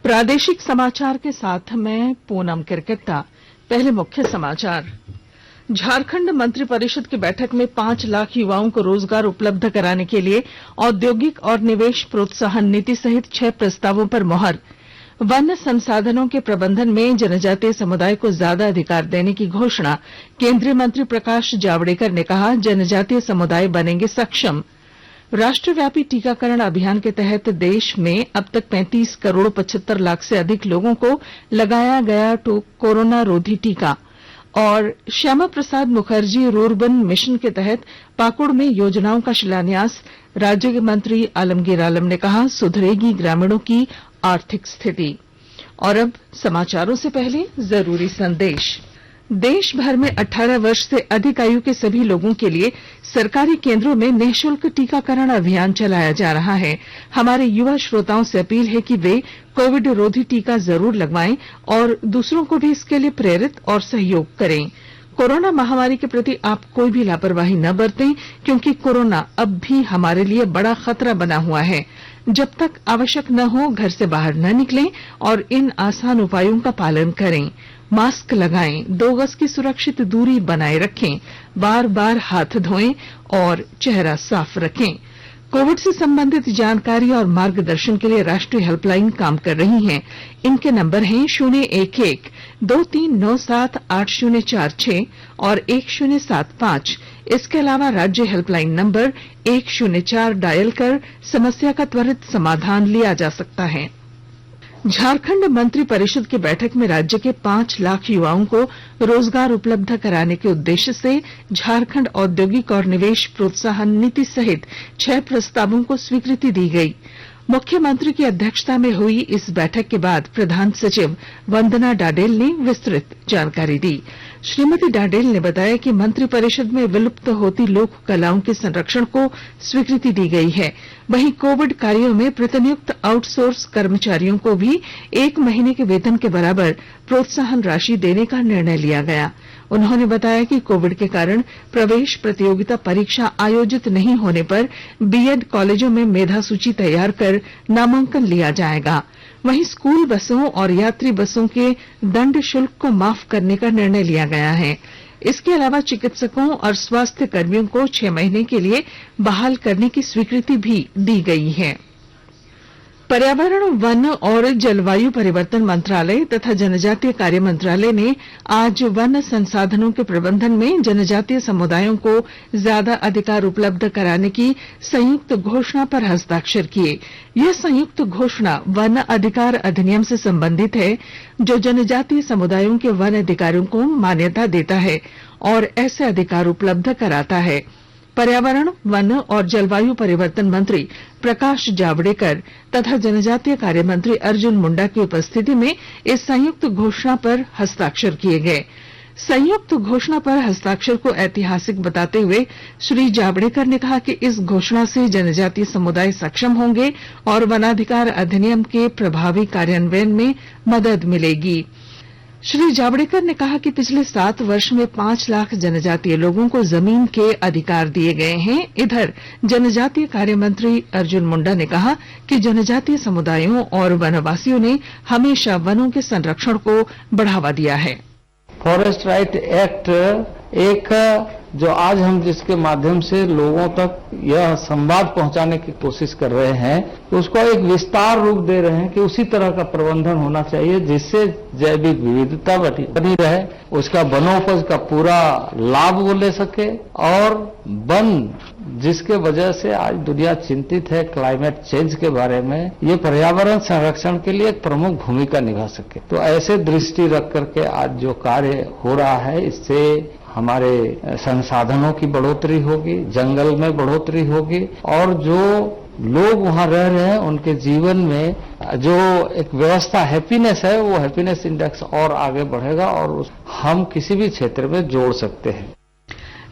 प्रादेशिक समाचार के साथ मैं पूनम किरकिट्टा। पहले मुख्य समाचार। झारखंड मंत्रिपरिषद की बैठक में 5 लाख युवाओं को रोजगार उपलब्ध कराने के लिए औद्योगिक और निवेश प्रोत्साहन नीति सहित 6 प्रस्तावों पर मुहर। वन संसाधनों के प्रबंधन में जनजातीय समुदाय को ज्यादा अधिकार देने की घोषणा। केंद्रीय मंत्री प्रकाश जावड़ेकर ने कहा, जनजातीय समुदाय बनेंगे सक्षम। राष्ट्रव्यापी टीकाकरण अभियान के तहत देश में अब तक 35 करोड़ 75 लाख से अधिक लोगों को लगाया गया कोरोना रोधी टीका। और श्यामा प्रसाद मुखर्जी रूरबन मिशन के तहत पाकुड़ में योजनाओं का शिलान्यास। राज्य मंत्री आलमगीर आलम ने कहा, सुधरेगी ग्रामीणों की आर्थिक स्थिति। और अब समाचारों से पहले जरूरी संदेश। देश भर में 18 वर्ष से अधिक आयु के सभी लोगों के लिए सरकारी केंद्रों में निःशुल्क टीकाकरण अभियान चलाया जा रहा है। हमारे युवा श्रोताओं से अपील है कि वे कोविड रोधी टीका जरूर लगवाएं और दूसरों को भी इसके लिए प्रेरित और सहयोग करें। कोरोना महामारी के प्रति आप कोई भी लापरवाही न बरतें, क्योंकि कोरोना अब भी हमारे लिए बड़ा खतरा बना हुआ है। जब तक आवश्यक न हो, घर से बाहर न निकलें और इन आसान उपायों का पालन करें। मास्क लगाएं, 2 गज की सुरक्षित दूरी बनाए रखें, बार बार हाथ धोएं और चेहरा साफ रखें। कोविड से संबंधित जानकारी और मार्गदर्शन के लिए राष्ट्रीय हेल्पलाइन काम कर रही है। इनके नंबर हैं 011-2397-8046 और 1075। इसके अलावा राज्य हेल्पलाइन नंबर 104 डायल कर समस्या का त्वरित समाधान लिया जा सकता है। झारखंड मंत्रिपरिषद की बैठक में राज्य के 5 लाख युवाओं को रोजगार उपलब्ध कराने के उद्देश्य से झारखंड औद्योगिक और निवेश प्रोत्साहन नीति सहित 6 प्रस्तावों को स्वीकृति दी गई। मुख्यमंत्री की अध्यक्षता में हुई इस बैठक के बाद प्रधान सचिव वंदना डाडेल ने विस्तृत जानकारी दी। श्रीमती डाडेल ने बताया कि मंत्रिपरिषद में विलुप्त होती लोक कलाओं के संरक्षण को स्वीकृति दी गई है। वहीं कोविड कार्यों में प्रतिनियुक्त आउटसोर्स कर्मचारियों को भी 1 महीने के वेतन के बराबर प्रोत्साहन राशि देने का निर्णय लिया गया। उन्होंने बताया कि कोविड के कारण प्रवेश प्रतियोगिता परीक्षा आयोजित नहीं होने पर बीएड कॉलेजों में मेधा सूची तैयार कर नामांकन लिया जाएगा। वहीं स्कूल बसों और यात्री बसों के दंड शुल्क को माफ करने का निर्णय लिया गया है। इसके अलावा चिकित्सकों और स्वास्थ्य कर्मियों को 6 महीने के लिए बहाल करने की स्वीकृति भी दी गई है। पर्यावरण, वन और जलवायु परिवर्तन मंत्रालय तथा जनजातीय कार्य मंत्रालय ने आज वन संसाधनों के प्रबंधन में जनजातीय समुदायों को ज्यादा अधिकार उपलब्ध कराने की संयुक्त घोषणा पर हस्ताक्षर किए। यह संयुक्त घोषणा वन अधिकार अधिनियम से संबंधित है, जो जनजातीय समुदायों के वन अधिकारों को मान्यता देता है और ऐसे अधिकार उपलब्ध कराता है। पर्यावरण, वन और जलवायु परिवर्तन मंत्री प्रकाश जावड़ेकर तथा जनजातीय कार्य मंत्री अर्जुन मुंडा की उपस्थिति में इस संयुक्त घोषणा पर हस्ताक्षर किए गए। संयुक्त घोषणा पर हस्ताक्षर को ऐतिहासिक बताते हुए श्री जावड़ेकर ने कहा कि इस घोषणा से जनजातीय समुदाय सक्षम होंगे और वनाधिकार अधिनियम के प्रभावी कार्यान्वयन में मदद मिलेगी। श्री जावड़ेकर ने कहा कि पिछले 7 वर्ष में 5 लाख जनजातीय लोगों को जमीन के अधिकार दिए गए हैं। इधर जनजातीय कार्य मंत्री अर्जुन मुंडा ने कहा कि जनजातीय समुदायों और वनवासियों ने हमेशा वनों के संरक्षण को बढ़ावा दिया है। फॉरेस्ट राइट एक्ट एक जो आज हम जिसके माध्यम से लोगों तक यह संवाद पहुंचाने की कोशिश कर रहे हैं, उसको एक विस्तार रूप दे रहे हैं कि उसी तरह का प्रबंधन होना चाहिए जिससे जैविक विविधता बनी रहे, उसका वनोपज का पूरा लाभ वो ले सके और वन जिसके वजह से आज दुनिया चिंतित है क्लाइमेट चेंज के बारे में, ये पर्यावरण संरक्षण के लिए एक प्रमुख भूमिका निभा सके। तो ऐसे दृष्टि रख करके आज जो कार्य हो रहा है, इससे हमारे संसाधनों की बढ़ोतरी होगी, जंगल में बढ़ोतरी होगी और जो लोग वहां रह रहे हैं उनके जीवन में जो एक व्यवस्था हैप्पीनेस है, वो हैप्पीनेस इंडेक्स और आगे बढ़ेगा और हम किसी भी क्षेत्र में जोड़ सकते हैं।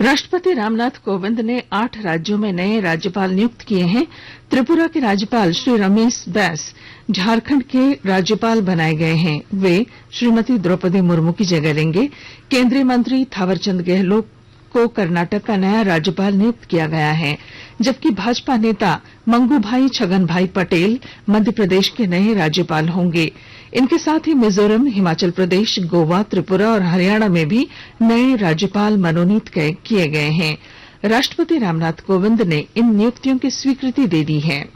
राष्ट्रपति रामनाथ कोविंद ने 8 राज्यों में नए राज्यपाल नियुक्त किए हैं। त्रिपुरा के राज्यपाल श्री रमेश बैस झारखंड के राज्यपाल बनाए गए हैं। वे श्रीमती द्रौपदी मुर्मू की जगह लेंगे। केंद्रीय मंत्री थावरचंद गहलोत को कर्नाटक का नया राज्यपाल नियुक्त किया गया है, जबकि भाजपा नेता मंगूभाई छगनभाई पटेल मध्य प्रदेश के नए राज्यपाल होंगे। इनके साथ ही मिजोरम, हिमाचल प्रदेश, गोवा, त्रिपुरा और हरियाणा में भी नए राज्यपाल मनोनीत किए गए हैं। राष्ट्रपति रामनाथ कोविंद ने इन नियुक्तियों की स्वीकृति दे दी है।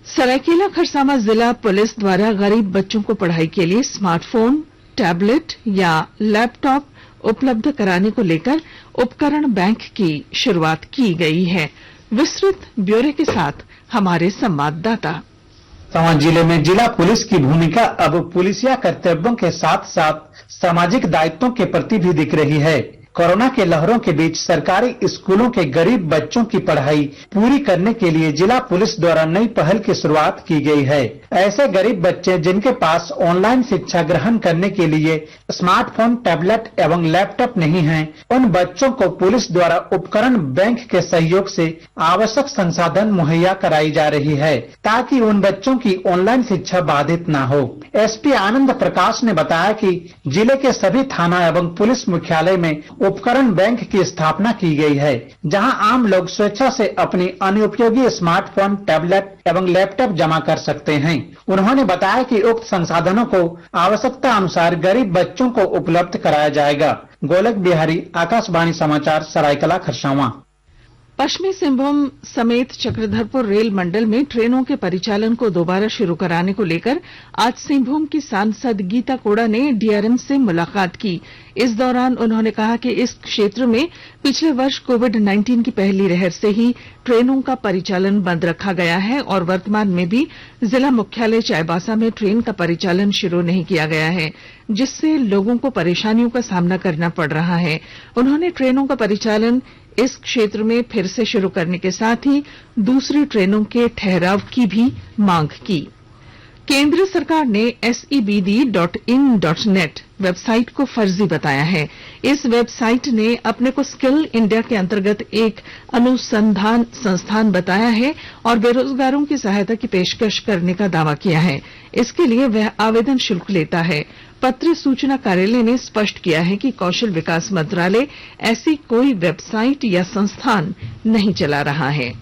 सरायकेला खरसावां जिला पुलिस द्वारा गरीब बच्चों को पढ़ाई के लिए स्मार्टफोन, टैबलेट या लैपटॉप उपलब्ध कराने को लेकर उपकरण बैंक की शुरुआत की गई है। विस्तृत ब्यौरे के साथ हमारे संवाददाता। खरसावां जिले में जिला पुलिस की भूमिका अब पुलिसिया कर्तव्यों के साथ साथ सामाजिक दायित्वों के प्रति भी दिख रही है। कोरोना के लहरों के बीच सरकारी स्कूलों के गरीब बच्चों की पढ़ाई पूरी करने के लिए जिला पुलिस द्वारा नई पहल की शुरुआत की गई है। ऐसे गरीब बच्चे जिनके पास ऑनलाइन शिक्षा ग्रहण करने के लिए स्मार्टफोन, टैबलेट एवं लैपटॉप नहीं है, उन बच्चों को पुलिस द्वारा उपकरण बैंक के सहयोग से आवश्यक संसाधन मुहैया कराई जा रही है, ताकि उन बच्चों की ऑनलाइन शिक्षा बाधित न हो। एसपी आनंद प्रकाश ने बताया कि जिले के सभी थाना एवं पुलिस मुख्यालय में उपकरण बैंक की स्थापना की गई है, जहां आम लोग स्वेच्छा से अपनी अनुपयोगी स्मार्टफोन, टैबलेट एवं लैपटॉप जमा कर सकते हैं। उन्होंने बताया कि उक्त संसाधनों को आवश्यकता अनुसार गरीब बच्चों को उपलब्ध कराया जाएगा। गोलक बिहारी, आकाशवाणी समाचार, सरायकला खरसावां। पश्चिमी सिंहभूम समेत चक्रधरपुर रेल मंडल में ट्रेनों के परिचालन को दोबारा शुरू कराने को लेकर आज सिंहभूम की सांसद गीता कोड़ा ने डीआरएम से मुलाकात की। इस दौरान उन्होंने कहा कि इस क्षेत्र में पिछले वर्ष कोविड-19 की पहली लहर से ही ट्रेनों का परिचालन बंद रखा गया है और वर्तमान में भी जिला मुख्यालय चाईबासा में ट्रेन का परिचालन शुरू नहीं किया गया है, जिससे लोगों को परेशानियों का सामना करना पड़ रहा है। उन्होंने ट्रेनों का परिचालन इस क्षेत्र में फिर से शुरू करने के साथ ही दूसरी ट्रेनों के ठहराव की भी मांग की। केंद्र सरकार ने SEBD.in.net वेबसाइट को फर्जी बताया है। इस वेबसाइट ने अपने को स्किल इंडिया के अंतर्गत एक अनुसंधान संस्थान बताया है और बेरोजगारों की सहायता की पेशकश करने का दावा किया है। इसके लिए वह आवेदन शुल्क लेता है। पत्र सूचना कार्यालय ने स्पष्ट किया है कि कौशल विकास मंत्रालय ऐसी कोई वेबसाइट या संस्थान नहीं चला रहा है।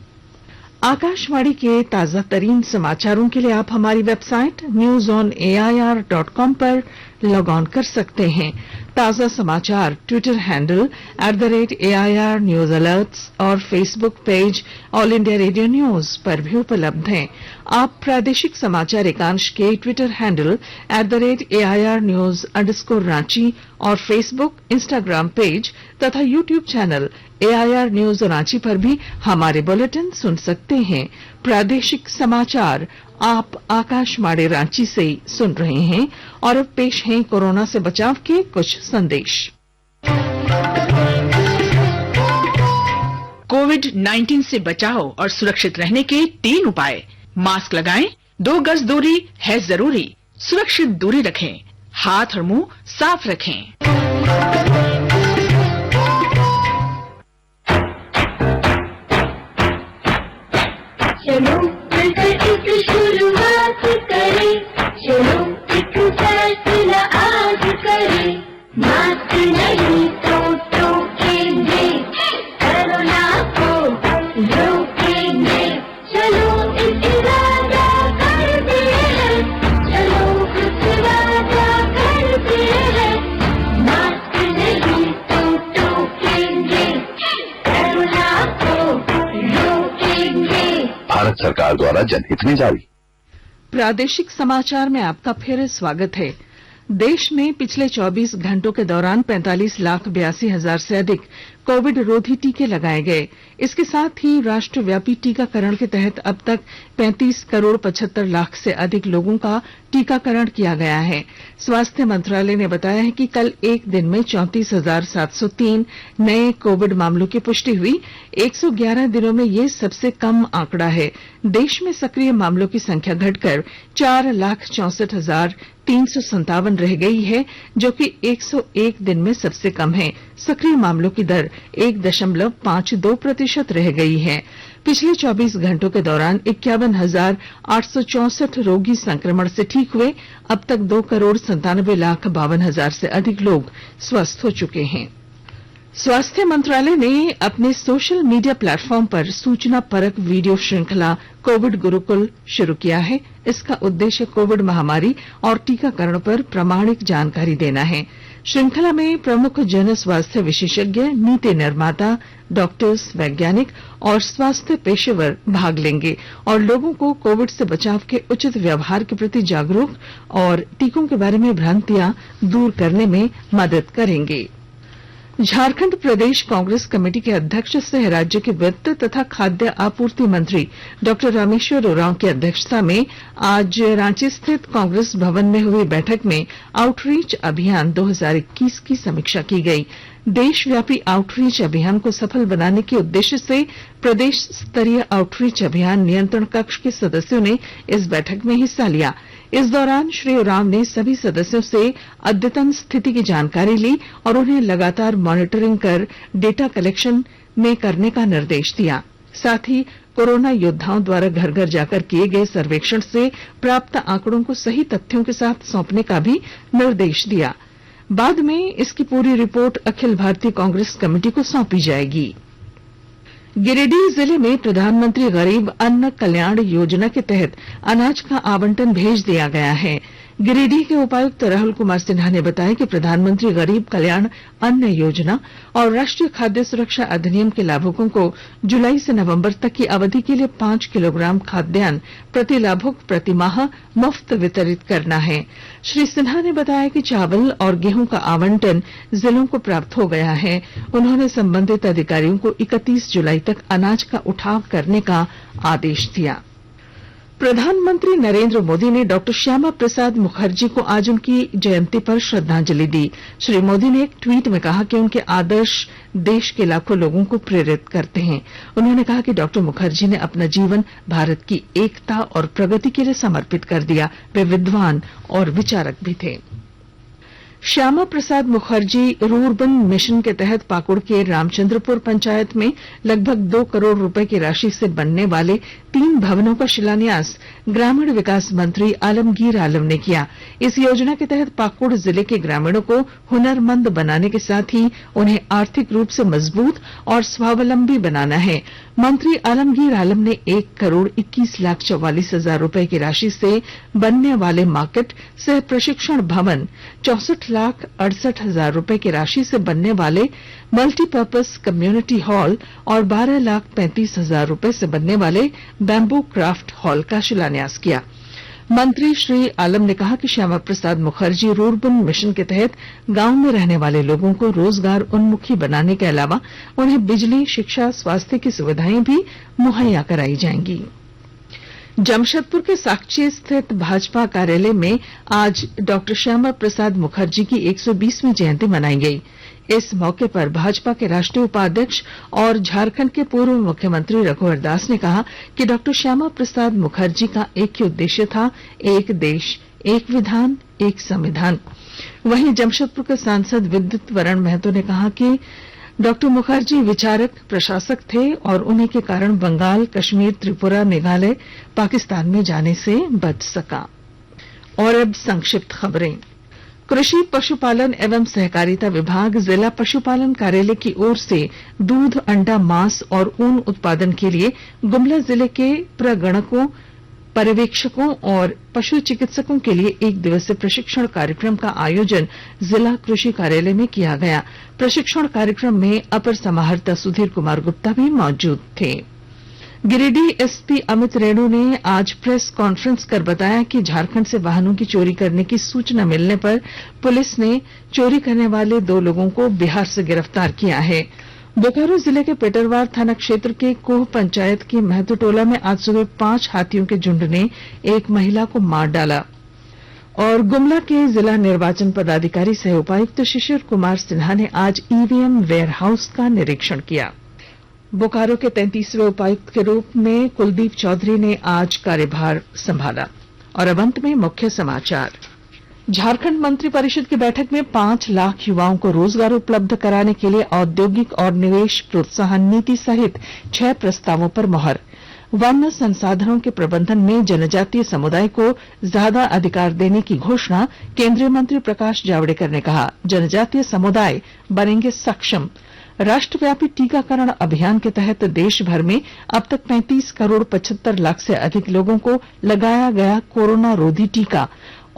आकाशवाणी के ताजा तरीन समाचारों के लिए आप हमारी वेबसाइट newsonair.com पर लॉग ऑन कर सकते हैं। ताजा समाचार Twitter handle @AIR news alerts और Facebook page All India Radio news पर भी उपलब्ध हैं। आप प्रादेशिक समाचार एकांश के Twitter handle @AIR news _Ranchi और फेसबुक, इंस्टाग्राम पेज तथा YouTube channel AIR news Ranchi पर भी हमारे बुलेटिन सुन सकते हैं। प्रादेशिक समाचार आप आकाशवाणी रांची से सुन रहे हैं और अब पेश हैं कोरोना से बचाव के कुछ संदेश। कोविड-19 से बचाव और सुरक्षित रहने के 3 उपाय। मास्क लगाएं, 2 गज दूरी है जरूरी, सुरक्षित दूरी रखें, हाथ और मुंह साफ रखें। चलो मिलकर एक शुरुआत करें, चलो एक फैसला आज करें, मास्क नहीं तो टोकेंगे, कोरोना को रोकेंगे, चलो एक इरादा करते हैं, चलो एक वादा करते हैं, मास्क नहीं तो टोकेंगे, कोरोना को रोकेंगे। भारत सरकार द्वारा जनहित में जारी। प्रादेशिक समाचार में आपका फिर स्वागत है। देश में पिछले 24 घंटों के दौरान 45,82,000 से अधिक कोविड रोधी टीके लगाए गए। इसके साथ ही राष्ट्रव्यापी टीकाकरण के तहत अब तक 35,75,00,000 से अधिक लोगों का टीकाकरण किया गया है। स्वास्थ्य मंत्रालय ने बताया है कि कल एक दिन में 34,703 नए कोविड मामलों की पुष्टि हुई। 111 दिनों में ये सबसे कम आंकड़ा है। देश में सक्रिय मामलों की संख्या घटकर 4,64,357 रह गई है, जो कि 101 दिन में सबसे कम है। सक्रिय मामलों की दर 1.52% रह गई है। पिछले 24 घंटों के दौरान 51,864 रोगी संक्रमण से ठीक हुए। अब तक 2,97,52,000 से अधिक लोग स्वस्थ हो चुके हैं। स्वास्थ्य मंत्रालय ने अपने सोशल मीडिया प्लेटफॉर्म पर सूचना परक वीडियो श्रृंखला कोविड गुरुकुल शुरू किया है। इसका उद्देश्य कोविड महामारी और टीकाकरण पर प्रामाणिक जानकारी देना है। श्रृंखला में प्रमुख जन स्वास्थ्य विशेषज्ञ, नीति निर्माता, डॉक्टर्स, वैज्ञानिक और स्वास्थ्य पेशेवर भाग लेंगे और लोगों को कोविड से बचाव के उचित व्यवहार के प्रति जागरूक और टीकों के बारे में भ्रांतियां दूर करने में मदद करेंगे। झारखंड प्रदेश कांग्रेस कमेटी के अध्यक्ष सह राज्य के वित्त तथा खाद्य आपूर्ति मंत्री डॉक्टर रामेश्वर उरांव की अध्यक्षता में आज रांची स्थित कांग्रेस भवन में हुई बैठक में आउटरीच अभियान 2021 की समीक्षा की गई। देशव्यापी आउटरीच अभियान को सफल बनाने के उद्देश्य से प्रदेश स्तरीय आउटरीच अभियान नियंत्रण कक्ष के सदस्यों ने इस बैठक में हिस्सा लिया। इस दौरान श्री उरांव ने सभी सदस्यों से अद्यतन स्थिति की जानकारी ली और उन्हें लगातार मॉनिटरिंग कर डेटा कलेक्शन में करने का निर्देश दिया। साथ ही कोरोना योद्धाओं द्वारा घर घर जाकर किए गए सर्वेक्षण से प्राप्त आंकड़ों को सही तथ्यों के साथ सौंपने का भी निर्देश दिया। बाद में इसकी पूरी रिपोर्ट अखिल भारतीय कांग्रेस कमेटी को सौंपी जाएगी। गिरिडीह जिले में प्रधानमंत्री गरीब अन्न कल्याण योजना के तहत अनाज का आवंटन भेज दिया गया है। गिरिडीह के उपायुक्त राहुल कुमार सिन्हा ने बताया कि प्रधानमंत्री गरीब कल्याण अन्न योजना और राष्ट्रीय खाद्य सुरक्षा अधिनियम के लाभुकों को जुलाई से नवंबर तक की अवधि के लिए 5 किलोग्राम खाद्यान्न प्रति लाभुक प्रति माह मुफ्त वितरित करना है। श्री सिन्हा ने बताया कि चावल और गेहूं का आवंटन जिलों को प्राप्त हो गया है। उन्होंने संबंधित अधिकारियों को 31 जुलाई तक अनाज का उठाव करने का आदेश दिया। प्रधानमंत्री नरेंद्र मोदी ने डॉक्टर श्यामा प्रसाद मुखर्जी को आज उनकी जयंती पर श्रद्धांजलि दी। श्री मोदी ने एक ट्वीट में कहा कि उनके आदर्श देश के लाखों लोगों को प्रेरित करते हैं। उन्होंने कहा कि डॉक्टर मुखर्जी ने अपना जीवन भारत की एकता और प्रगति के लिए समर्पित कर दिया। वे विद्वान और विचारक भी थे। श्यामा प्रसाद मुखर्जी रूरबन मिशन के तहत पाकुड़ के रामचंद्रपुर पंचायत में लगभग 2 करोड़ रुपए की राशि से बनने वाले 3 भवनों का शिलान्यास ग्रामीण विकास मंत्री आलमगीर आलम ने किया। इस योजना के तहत पाकुड़ जिले के ग्रामीणों को हुनरमंद बनाने के साथ ही उन्हें आर्थिक रूप से मजबूत और स्वावलंबी बनाना है। मंत्री आलमगीर आलम ने 1,21,44,000 रुपए की राशि से बनने वाले मार्केट सह प्रशिक्षण भवन, 64,68,000 रुपए की राशि से बनने वाले मल्टीपर्पज कम्युनिटी हॉल और 12,35,000 रुपए से बनने वाले बैम्बू क्राफ्ट हॉल का शिलान्यास किया। मंत्री श्री आलम ने कहा कि श्यामा प्रसाद मुखर्जी रूरबन मिशन के तहत गांव में रहने वाले लोगों को रोजगार उन्मुखी बनाने के अलावा उन्हें बिजली, शिक्षा, स्वास्थ्य की सुविधाएं भी मुहैया कराई जाएंगी। जमशेदपुर के साकची स्थित भाजपा कार्यालय में आज डॉक्टर श्यामा प्रसाद मुखर्जी की 120वीं जयंती मनाई गई। इस मौके पर भाजपा के राष्ट्रीय उपाध्यक्ष और झारखंड के पूर्व मुख्यमंत्री रघुवर दास ने कहा कि डॉक्टर श्यामा प्रसाद मुखर्जी का एक ही उद्देश्य था, एक देश, एक विधान, एक संविधान। वहीं जमशेदपुर के सांसद विद्युत वरण महतो ने कहा कि डॉक्टर मुखर्जी विचारक, प्रशासक थे और उन्हीं के कारण बंगाल, कश्मीर, त्रिपुरा, मेघालय पाकिस्तान में जाने से बच सका। और अब संक्षिप्त खबरें। कृषि, पशुपालन एवं सहकारिता विभाग जिला पशुपालन कार्यालय की ओर से दूध, अंडा, मांस और ऊन उत्पादन के लिए गुमला जिले के प्रगणकों, पर्यवेक्षकों और पशु चिकित्सकों के लिए 1 दिवसीय प्रशिक्षण कार्यक्रम का आयोजन जिला कृषि कार्यालय में किया गया। प्रशिक्षण कार्यक्रम में अपर समाहर्ता सुधीर कुमार गुप्ता भी मौजूद थे। गिरिडीह एसपी अमित रेणु ने आज प्रेस कॉन्फ्रेंस कर बताया कि झारखंड से वाहनों की चोरी करने की सूचना मिलने पर पुलिस ने चोरी करने वाले 2 लोगों को बिहार से गिरफ्तार किया है। बोकारो जिले के पेटरवार थाना क्षेत्र के कोह पंचायत के महतोटोला में आज सुबह 5 हाथियों के झुंड ने एक महिला को मार डाला। और गुमला के जिला निर्वाचन पदाधिकारी सह उपायुक्त शिशिर कुमार सिन्हा ने आज ईवीएम वेयर हाउस का निरीक्षण किया। बोकारो के 33वें उपायुक्त के रूप में कुलदीप चौधरी ने आज कार्यभार संभाला। और अब अंत में मुख्य समाचार। झारखंड मंत्रिपरिषद की बैठक में 5 लाख युवाओं को रोजगार उपलब्ध कराने के लिए औद्योगिक और निवेश प्रोत्साहन नीति सहित 6 प्रस्तावों पर मुहर। वन संसाधनों के प्रबंधन में जनजातीय समुदाय को ज्यादा अधिकार देने की घोषणा केंद्रीय मंत्री प्रकाश जावड़ेकर ने कहा। जनजातीय समुदाय बनेंगे सक्षम। राष्ट्रव्यापी टीकाकरण अभियान के तहत देश भर में अब तक 35 करोड़ 75 लाख से अधिक लोगों को लगाया गया कोरोना रोधी टीका।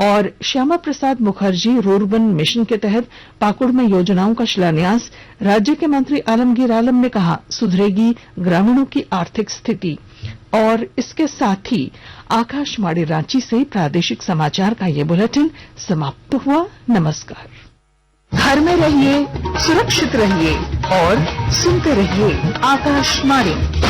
और श्यामा प्रसाद मुखर्जी रूर्बन मिशन के तहत पाकुड़ में योजनाओं का शिलान्यास। राज्य के मंत्री आलमगीर आलम ने कहा, सुधरेगी ग्रामीणों की आर्थिक स्थिति। और इसके साथ ही आकाशवाणी रांची से प्रादेशिक समाचार का ये बुलेटिन समाप्त हुआ। नमस्कार। घर में रहिए, सुरक्षित रहिए और सुनते रहिए आकाशवाणी।